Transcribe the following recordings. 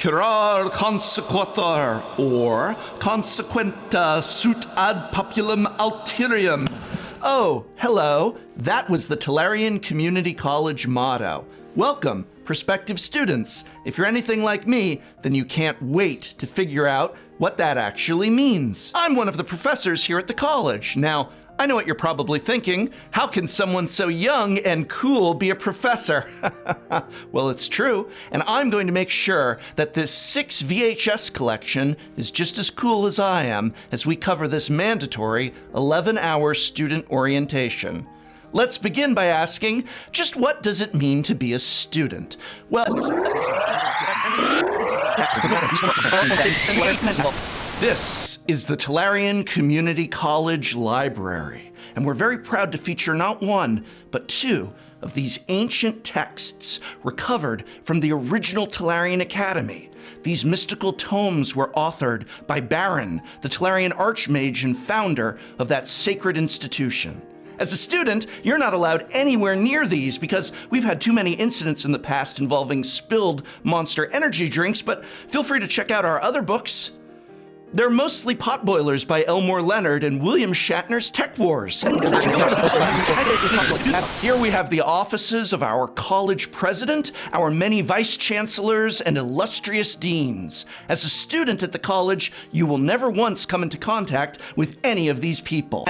curar consequator, or consequenta sunt ad populum alterium. Oh, hello. That was the Tolarian Community College motto. Welcome, prospective students. If you're anything like me, then you can't wait to figure out what that actually means. I'm one of the professors here at the college. Now, I know what you're probably thinking. How can someone so young and cool be a professor? Well, it's true, and I'm going to make sure that this 6 VHS collection is just as cool as I am as we cover this mandatory 11-hour student orientation. Let's begin by asking, just what does it mean to be a student? Well, this is the Tolarian Community College Library, and we're very proud to feature not one, but two of these ancient texts recovered from the original Tolarian Academy. These mystical tomes were authored by Barrin, the Tolarian Archmage and founder of that sacred institution. As a student, you're not allowed anywhere near these because we've had too many incidents in the past involving spilled Monster energy drinks, but feel free to check out our other books. They're mostly potboilers by Elmore Leonard and William Shatner's Tech Wars. Here we have the offices of our college president, our many vice chancellors, and illustrious deans. As a student at the college, you will never once come into contact with any of these people.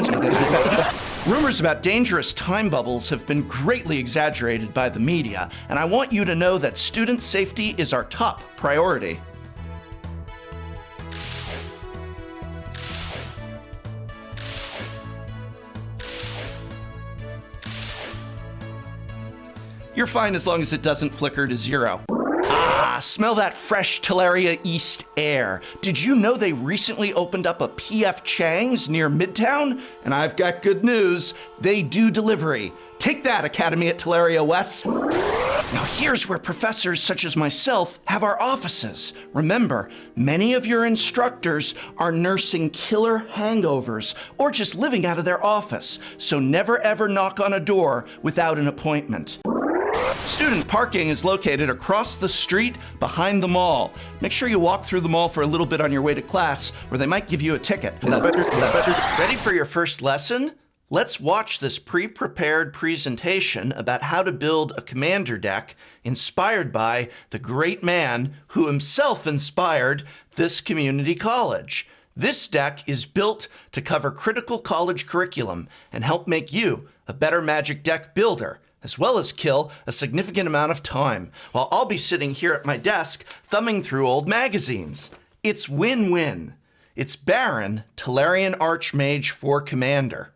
Rumors about dangerous time bubbles have been greatly exaggerated by the media, and I want you to know that student safety is our top priority. You're fine as long as it doesn't flicker to 0. Ah, smell that fresh Tolaria East air. Did you know they recently opened up a P.F. Chang's near Midtown? And I've got good news. They do delivery. Take that, Academy at Tolaria West. Now here's where professors such as myself have our offices. Remember, many of your instructors are nursing killer hangovers or just living out of their office, so never ever knock on a door without an appointment. Student parking is located across the street behind the mall. Make sure you walk through the mall for a little bit on your way to class, or they might give you a ticket. Ready for your first lesson? Let's watch this pre-prepared presentation about how to build a commander deck inspired by the great man who himself inspired this community college. This deck is built to cover critical college curriculum and help make you a better Magic deck builder, as well as kill a significant amount of time, while I'll be sitting here at my desk thumbing through old magazines. It's win-win. It's Barrin, Tolarian Archmage for Commander.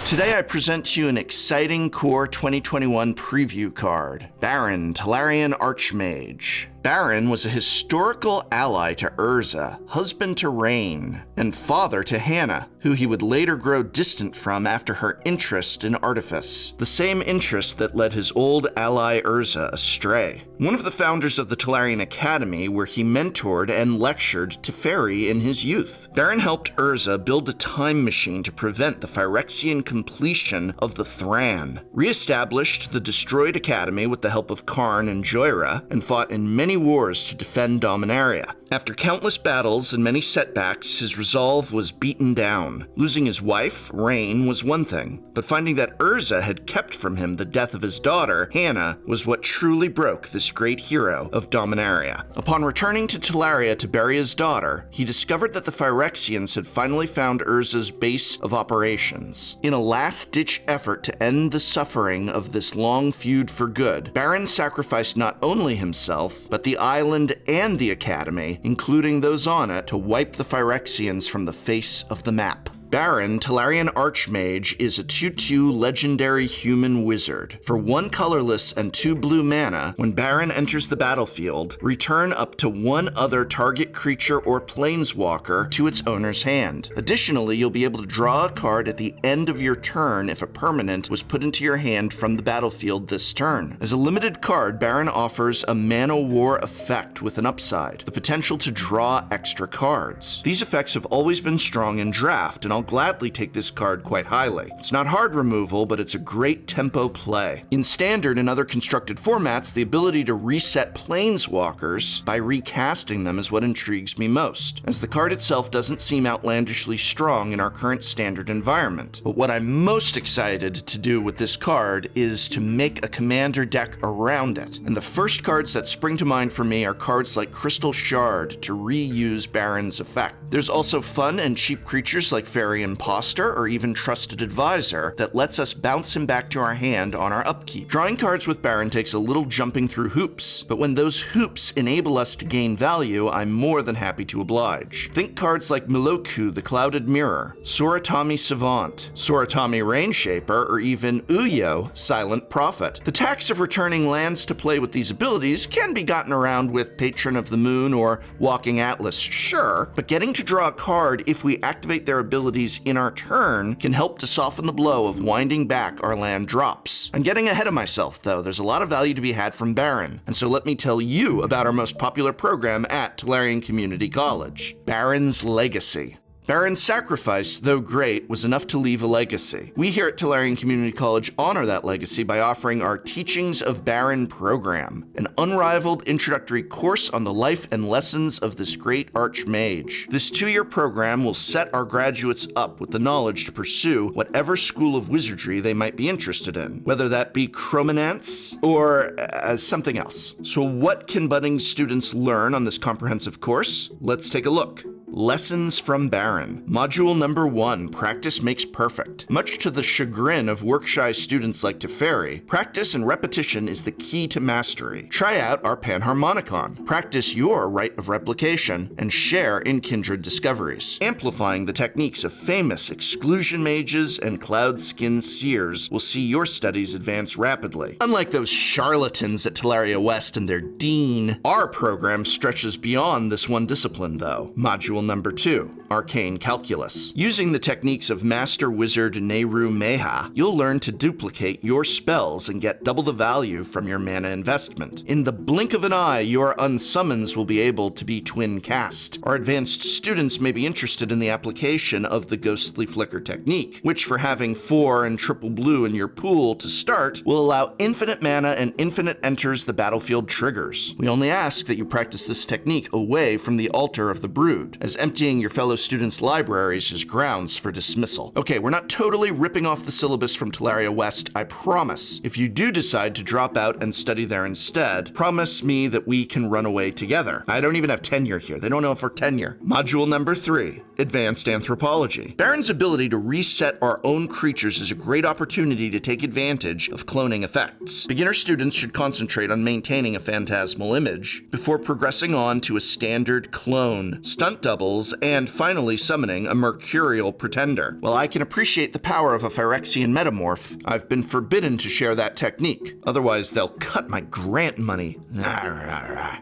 Today I present to you an exciting Core 2021 preview card, Barrin, Tolarian Archmage. Barrin was a historical ally to Urza, husband to Rain, and father to Hannah, who he would later grow distant from after her interest in artifice, the same interest that led his old ally Urza astray. One of the founders of the Tolarian Academy, where he mentored and lectured Teferi in his youth. Barrin helped Urza build a time machine to prevent the Phyrexian completion of the Thran, re-established the destroyed academy with the help of Karn and Joyra, and fought in many wars to defend Dominaria. After countless battles and many setbacks, his resolve was beaten down. Losing his wife, Rain, was one thing, but finding that Urza had kept from him the death of his daughter, Hannah, was what truly broke this great hero of Dominaria. Upon returning to Tolaria to bury his daughter, he discovered that the Phyrexians had finally found Urza's base of operations. In a last-ditch effort to end the suffering of this long feud for good, Barrin sacrificed not only himself, but the island and the academy, including those on it, to wipe the Phyrexians from the face of the map. Barrin, Tolarian Archmage, is a 2/2 legendary human wizard. For 1 colorless and 2 blue mana, when Barrin enters the battlefield, return up to 1 other target creature or planeswalker to its owner's hand. Additionally, you'll be able to draw a card at the end of your turn if a permanent was put into your hand from the battlefield this turn. As a limited card, Barrin offers a Mana War effect with an upside, the potential to draw extra cards. These effects have always been strong in Draft, and I'll gladly take this card quite highly. It's not hard removal, but it's a great tempo play. In Standard and other constructed formats, the ability to reset Planeswalkers by recasting them is what intrigues me most, as the card itself doesn't seem outlandishly strong in our current Standard environment. But what I'm most excited to do with this card is to make a commander deck around it. And the first cards that spring to mind for me are cards like Crystal Shard to reuse Barrin's effect. There's also fun and cheap creatures like Fairy Imposter or even Trusted Advisor that lets us bounce him back to our hand on our upkeep. Drawing cards with Barrin takes a little jumping through hoops, but when those hoops enable us to gain value, I'm more than happy to oblige. Think cards like Miloku the Clouded Mirror, Soratami Savant, Soratami Rainshaper, or even Uyo Silent Prophet. The tax of returning lands to play with these abilities can be gotten around with Patron of the Moon or Walking Atlas, sure, but getting to draw a card if we activate their abilities in our turn can help to soften the blow of winding back our land drops. I'm getting ahead of myself, though. There's a lot of value to be had from Barrin, and so let me tell you about our most popular program at Tolarian Community College, Barrin's Legacy. Barrin's sacrifice, though great, was enough to leave a legacy. We here at Tolarian Community College honor that legacy by offering our Teachings of Barrin program, an unrivaled introductory course on the life and lessons of this great Archmage. This 2-year program will set our graduates up with the knowledge to pursue whatever school of wizardry they might be interested in, whether that be chromanance or something else. So what can budding students learn on this comprehensive course? Let's take a look. Lessons from Barrin. Module number 1, Practice Makes Perfect. Much to the chagrin of work-shy students like Teferi, practice and repetition is the key to mastery. Try out our Panharmonicon. Practice your rite of replication and share in kindred discoveries. Amplifying the techniques of famous exclusion mages and cloud-skin seers will see your studies advance rapidly. Unlike those charlatans at Tolaria West and their dean, our program stretches beyond this one discipline, though. Module number 2, Arcane Calculus. Using the techniques of Master Wizard Nehru Meha, you'll learn to duplicate your spells and get double the value from your mana investment. In the blink of an eye, your unsummons will be able to be twin cast. Our advanced students may be interested in the application of the Ghostly Flicker technique, which for having 4 and triple blue in your pool to start, will allow infinite mana and infinite enters the battlefield triggers. We only ask that you practice this technique away from the altar of the Brood, as emptying your fellow students' libraries is grounds for dismissal. Okay, we're not totally ripping off the syllabus from Tolaria West, I promise. If you do decide to drop out and study there instead, promise me that we can run away together. I don't even have tenure here. They don't know for tenure. Module number 3, Advanced Anthropology. Barrin's ability to reset our own creatures is a great opportunity to take advantage of cloning effects. Beginner students should concentrate on maintaining a phantasmal image before progressing on to a standard clone, stunt doubles, and finally summoning a mercurial pretender. While I can appreciate the power of a Phyrexian metamorph, I've been forbidden to share that technique. Otherwise, they'll cut my grant money.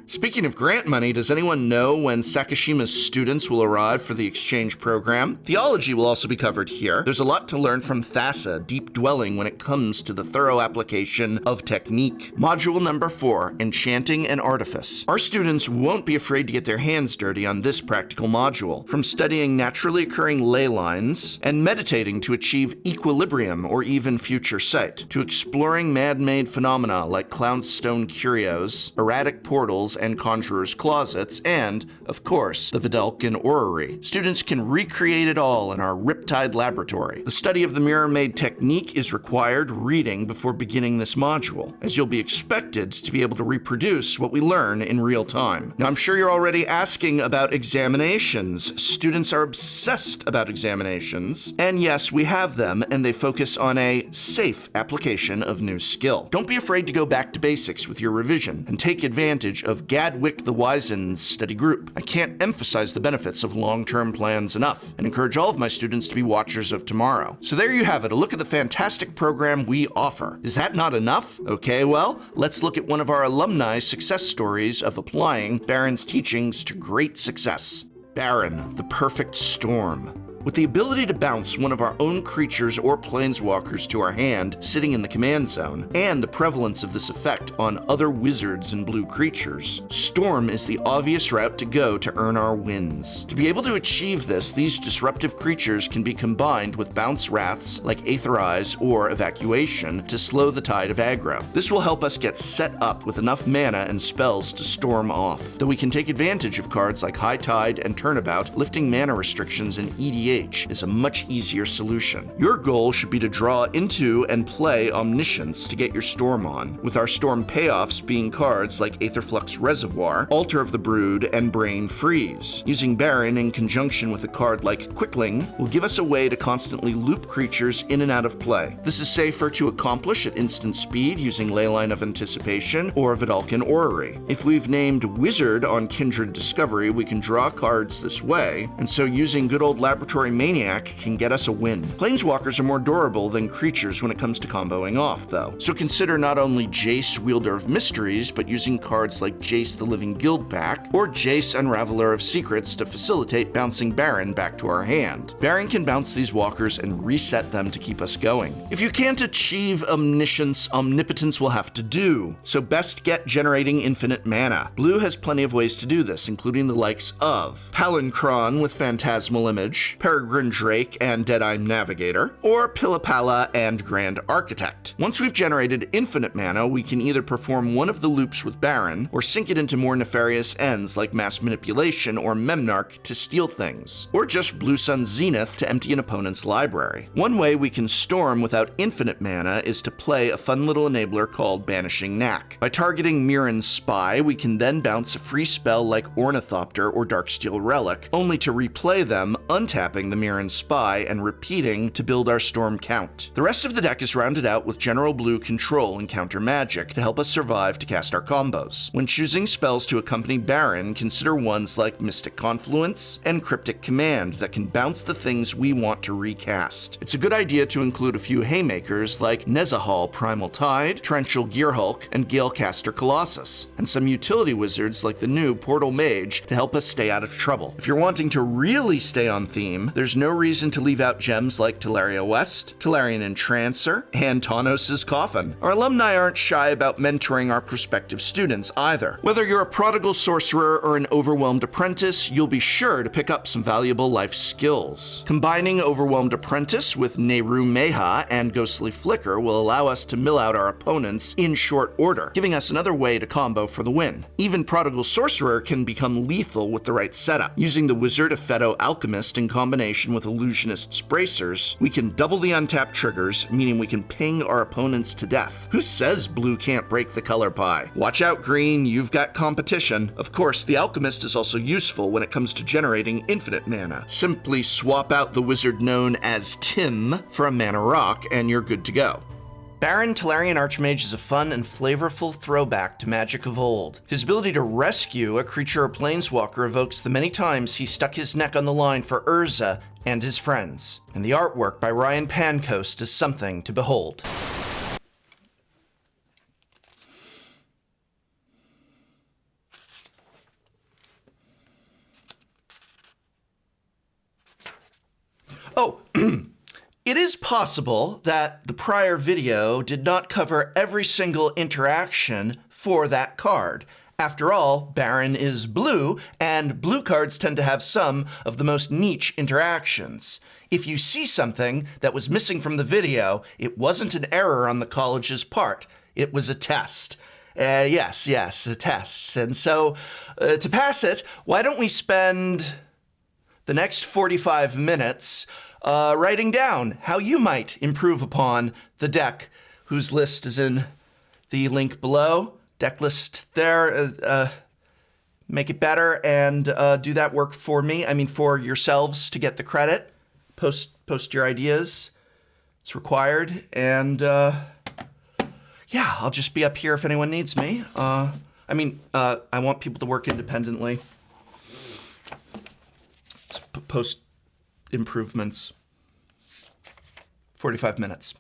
Speaking of grant money, does anyone know when Sakashima's students will arrive for the exchange program? Theology will also be covered here. There's a lot to learn from Thassa, deep dwelling when it comes to the thorough application of technique. Module number 4, Enchanting and Artifice. Our students won't be afraid to get their hands dirty on this practical module, from studying naturally occurring ley lines and meditating to achieve equilibrium or even future sight, to exploring man-made phenomena like Clownstone curios, erratic portals and conjurer's closets, and, of course, the Vidalcan orrery. Students can recreate it all in our Riptide laboratory. The study of the mirror-made technique is required reading before beginning this module, as you'll be expected to be able to reproduce what we learn in real time. Now, I'm sure you're already asking about examinations. Students are obsessed about examinations, and yes, we have them, and they focus on a safe application of new skill. Don't be afraid to go back to basics with your revision, and take advantage of Gadwick the Wizen's study group. I can't emphasize the benefits of long-term plans enough, and encourage all of my students to be watchers of tomorrow. So there you have it, a look at the fantastic program we offer. Is that not enough? Okay, well, let's look at one of our alumni success stories of applying Barrin's teachings to great success. Barrin, the Perfect Storm. With the ability to bounce one of our own creatures or planeswalkers to our hand sitting in the command zone, and the prevalence of this effect on other wizards and blue creatures, Storm is the obvious route to go to earn our wins. To be able to achieve this, these disruptive creatures can be combined with bounce wraths like Aetherize or Evacuation to slow the tide of aggro. This will help us get set up with enough mana and spells to storm off, though we can take advantage of cards like High Tide and Turnabout. Lifting mana restrictions in EDH is a much easier solution. Your goal should be to draw into and play Omniscience to get your Storm on, with our Storm payoffs being cards like Aetherflux Reservoir, Altar of the Brood, and Brain Freeze. Using Barrin in conjunction with a card like Quickling will give us a way to constantly loop creatures in and out of play. This is safer to accomplish at instant speed using Leyline of Anticipation or Vidalcan Orrery. If we've named Wizard on Kindred Discovery, we can draw cards this way, and so using good old Laboratory Maniac can get us a win. Planeswalkers are more durable than creatures when it comes to comboing off, though, so consider not only Jace, Wielder of Mysteries, but using cards like Jace the Living Guildpact or Jace Unraveler of Secrets to facilitate bouncing Barrin back to our hand. Barrin can bounce these walkers and reset them to keep us going. If you can't achieve Omniscience, Omnipotence will have to do, so best get generating infinite mana. Blue has plenty of ways to do this, including the likes of Palancron with Phantasmal Image, Peregrine Drake and Deadeye Navigator, or Pillapala and Grand Architect. Once we've generated infinite mana, we can either perform one of the loops with Barrin, or sink it into more nefarious ends like Mass Manipulation or Memnarch to steal things, or just Blue Sun Zenith to empty an opponent's library. One way we can storm without infinite mana is to play a fun little enabler called Banishing Knack. By targeting Mirren's Spy, we can then bounce a free spell like Ornithopter or Darksteel Relic, only to replay them, untapping the Mirren's Spy and repeating to build our storm count. The rest of the deck is rounded out with general blue control and counter magic to help us survive to cast our combos. When choosing spells to accompany Barrin, consider ones like Mystic Confluence and Cryptic Command that can bounce the things we want to recast. It's a good idea to include a few haymakers like Nezahal Primal Tide, Torrential Gearhulk, and Galecaster Colossus, and some utility wizards like the new Portal Mage to help us stay out of trouble. If you're wanting to really stay on theme, there's no reason to leave out gems like Teleria West, Tolarian Entrancer, and Tanos's Coffin. Our alumni aren't shy about mentoring our prospective students either. Whether you're a prodigal sorcerer or an overwhelmed apprentice, you'll be sure to pick up some valuable life skills. Combining Overwhelmed Apprentice with Nehru Meha and Ghostly Flicker will allow us to mill out our opponents in short order, giving us another way to combo for the win. Even Prodigal Sorcerer can become lethal with the right setup. Using the Wizard of Pheto Alchemist in combination with Illusionist's Bracers, we can double the untapped triggers, meaning we can ping our opponents to death. Who says blue can't break the color pie? Watch out, green, you've got competition. Of course, the Alchemist is also useful when it comes to generating infinite mana. Simply swap out the wizard known as Tim for a mana rock, and you're good to go. Barrin Tolarian Archmage is a fun and flavorful throwback to Magic of old. His ability to rescue a creature or planeswalker evokes the many times he stuck his neck on the line for Urza and his friends. And the artwork by Ryan Pancoast is something to behold. Oh, it is possible that the prior video did not cover every single interaction for that card. After all, Barrin is blue, and blue cards tend to have some of the most niche interactions. If you see something that was missing from the video, it wasn't an error on the college's part. It was a test. Yes, a test. And so, to pass it, why don't we spend the next 45 minutes writing down how you might improve upon the deck, whose list is in the link below. Deck list there. Make it better and do that work for me. I mean, for yourselves to get the credit. Post your ideas. It's required. And yeah, I'll just be up here if anyone needs me. I want people to work independently. Post improvements. 45 minutes.